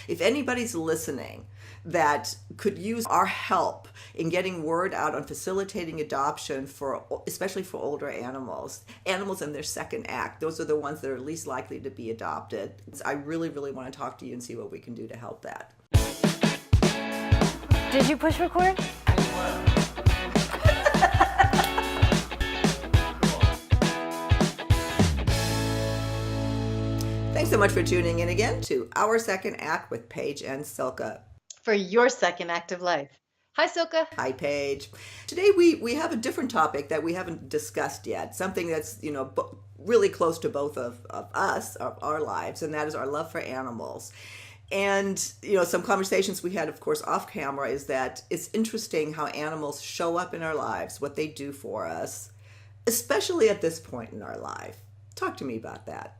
If anybody's listening that could use our help in getting word out on facilitating adoption for, especially for older animals in their second act, those are the ones that are least likely to be adopted. I really, really want to talk to you and see what we can do to help that. Did you push record? Thanks so much for tuning in again to Our Second Act with Paige and Silka. For your second act of life. Hi, Silka. Hi, Paige. Today we have a different topic that we haven't discussed yet, something that's, really close to both of us, of our lives, and that is our love for animals. And, some conversations we had, of course, off camera is that it's interesting how animals show up in our lives, what they do for us, especially at this point in our life. Talk to me about that.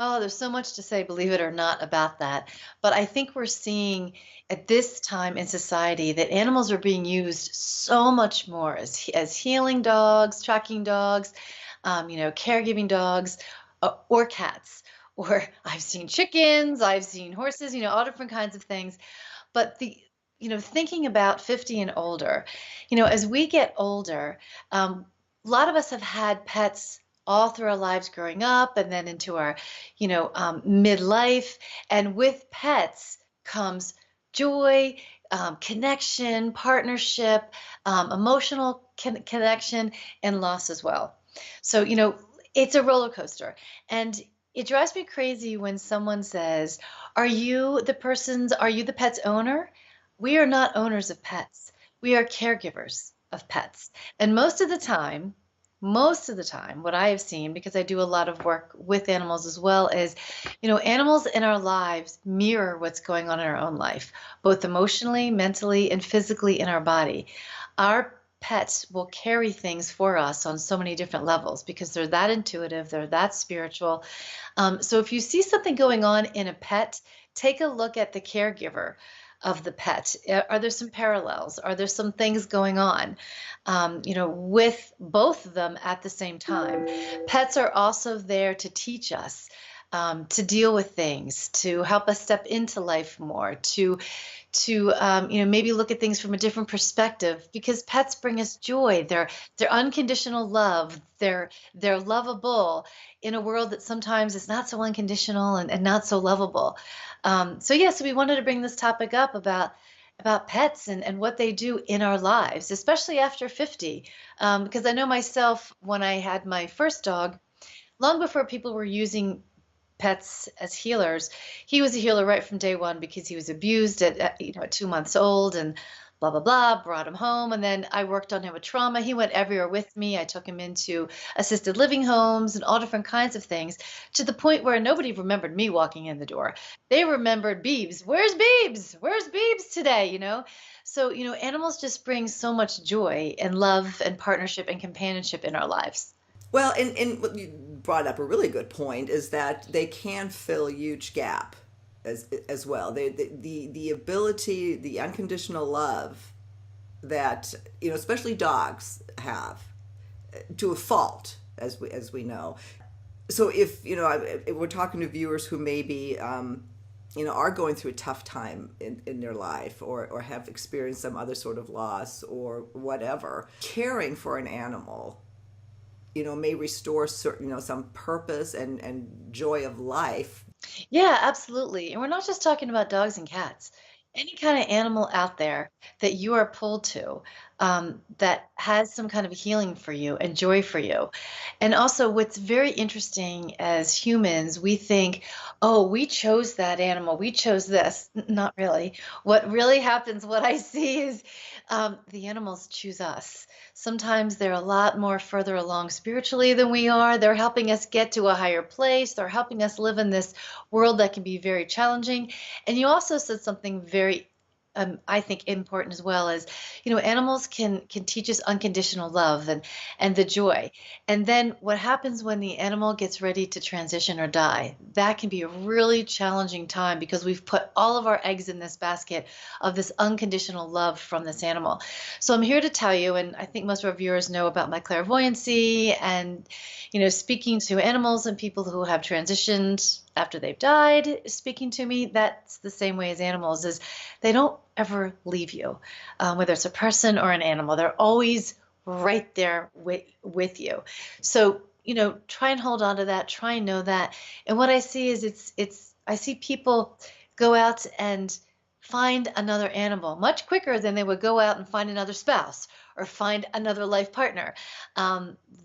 Oh, there's so much to say, believe it or not, about that. But I think we're seeing at this time in society that animals are being used so much more as healing dogs, tracking dogs, caregiving dogs, or cats. Or I've seen chickens, I've seen horses, all different kinds of things. But thinking about 50 and older, as we get older, a lot of us have had pets all through our lives growing up and then into our, midlife. And with pets comes joy, connection, partnership, emotional connection, and loss as well. So, it's a roller coaster. And it drives me crazy when someone says, are you the pet's owner? We are not owners of pets. We are caregivers of pets. And most of the time, what I have seen, because I do a lot of work with animals as well, is, animals in our lives mirror what's going on in our own life, both emotionally, mentally, and physically in our body. Our pets will carry things for us on so many different levels because they're that intuitive, they're that spiritual. So if you see something going on in a pet, take a look at the caregiver of the pet. Are there some parallels? Are there some things going on, with both of them at the same time? Pets are also there to teach us, to deal with things, to help us step into life more, to maybe look at things from a different perspective, because pets bring us joy. They're unconditional love. They're lovable in a world that sometimes is not so unconditional and not so lovable. So we wanted to bring this topic up about pets and what they do in our lives, especially after 50. Because I know myself, when I had my first dog, long before people were using pets as healers, he was a healer right from day one because he was abused at 2 months old and blah, blah, blah, brought him home. And then I worked on him with trauma. He went everywhere with me. I took him into assisted living homes and all different kinds of things, to the point where nobody remembered me walking in the door. They remembered Beebs. Where's Beebs? Where's Beebs today? So, animals just bring so much joy and love and partnership and companionship in our lives. Well, and what you brought up a really good point is that they can fill a huge gap as well. The ability, the unconditional love that, especially dogs have, to a fault, as we know. So if we're talking to viewers who maybe are going through a tough time in their life, or have experienced some other sort of loss or whatever, caring for an animal may restore certain, some purpose and joy of life. Yeah, absolutely. And we're not just talking about dogs and cats. Any kind of animal out there that you are pulled to, that has some kind of healing for you and joy for you. And also, what's very interesting, as humans, we think, oh, we chose that animal, we chose this. Not really. What really happens, what I see, is the animals choose us. Sometimes they're a lot more further along spiritually than we are. They're helping us get to a higher place. They're helping us live in this world that can be very challenging. And you also said something very I think important as well, is, animals can teach us unconditional love and the joy. And then what happens when the animal gets ready to transition or die? That can be a really challenging time, because we've put all of our eggs in this basket of this unconditional love from this animal. So I'm here to tell you, and I think most of our viewers know about my clairvoyancy and, speaking to animals and people who have transitioned after they've died speaking to me, that's the same way as animals, is they don't ever leave you, whether it's a person or an animal. They're always right there with you. So, try and hold on to that, try and know that. And what I see is I see people go out and find another animal much quicker than they would go out and find another spouse or find another life partner.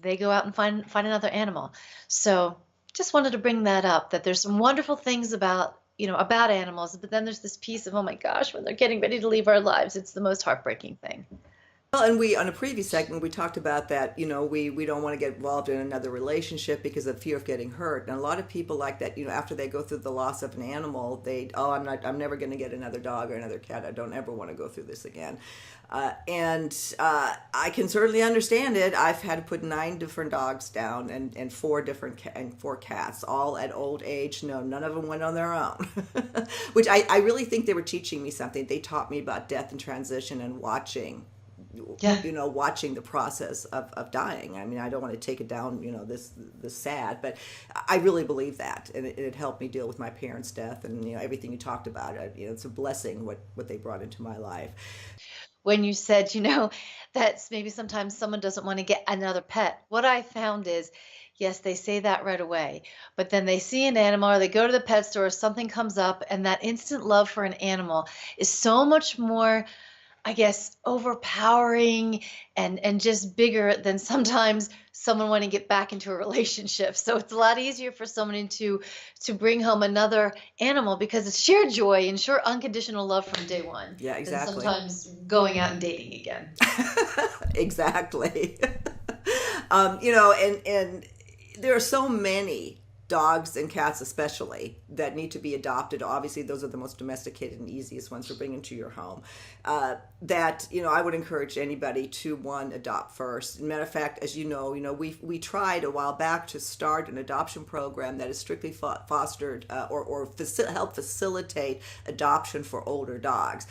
They go out and find another animal. So just wanted to bring that up, that there's some wonderful things about animals, but then there's this piece of, oh my gosh, when they're getting ready to leave our lives, it's the most heartbreaking thing. Well, and on a previous segment, we talked about that, we don't want to get involved in another relationship because of fear of getting hurt. And a lot of people like that, after they go through the loss of an animal, I'm never going to get another dog or another cat. I don't ever want to go through this again. I can certainly understand it. I've had to put 9 different dogs down and 4 cats, all at old age. No, none of them went on their own, which I really think they were teaching me something. They taught me about death and transition and watching the process of dying. I mean, I don't want to take it down, this sad, but I really believe that. And it helped me deal with my parents' death and, everything you talked about. It's a blessing what they brought into my life. When you said, that maybe sometimes someone doesn't want to get another pet, what I found is, yes, they say that right away, but then they see an animal or they go to the pet store, something comes up, and that instant love for an animal is so much more, I guess, overpowering and just bigger than sometimes someone wanting to get back into a relationship. So it's a lot easier for someone to bring home another animal because it's sheer joy and sheer unconditional love from day one. Yeah, exactly. Than sometimes going out and dating again. Exactly. And there are so many dogs and cats especially that need to be adopted. Obviously those are the most domesticated and easiest ones to bring into your home, that I would encourage anybody to adopt first. Matter of fact, as we tried a while back to start an adoption program that is strictly fostered or help facilitate adoption for older dogs.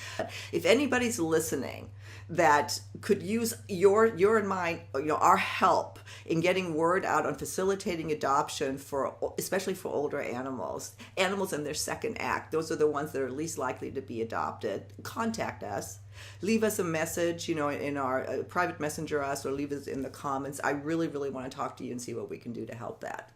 If anybody's listening that could use your and mine, our help in getting word out on facilitating adoption especially for older animals in their second act. Those are the ones that are least likely to be adopted. Contact us. Leave us a message, in our private messenger us, or leave us in the comments. I really, really want to talk to you and see what we can do to help that.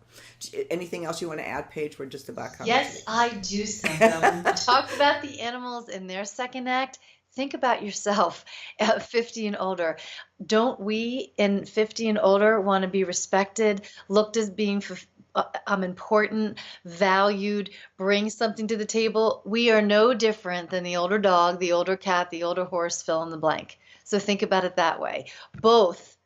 Anything else you want to add, Paige? We're just about coming. Yes, I do, Sandra. We talked about the animals in their second act. Think about yourself at 50 and older. Don't we in 50 and older want to be respected, looked as being important, valued, bring something to the table? We are no different than the older dog, the older cat, the older horse, fill in the blank. So think about it that way. Both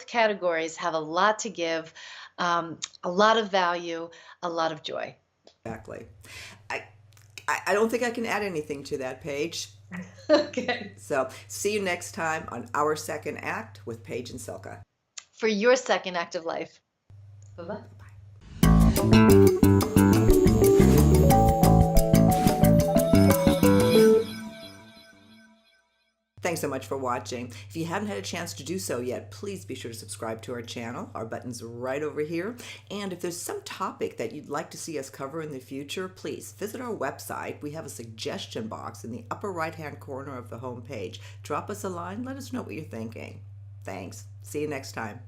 categories have a lot to give, a lot of value, a lot of joy. Exactly. I don't think I can add anything to that, Paige. Okay. So see you next time on Our Second Act with Paige and Silka. For your second act of life. Bye-bye. Thanks so much for watching. If you haven't had a chance to do so yet, please be sure to subscribe to our channel. Our button's right over here. And if there's some topic that you'd like to see us cover in the future, please visit our website. We have a suggestion box in the upper right-hand corner of the home page. Drop us a line. Let us know what you're thinking. Thanks. See you next time.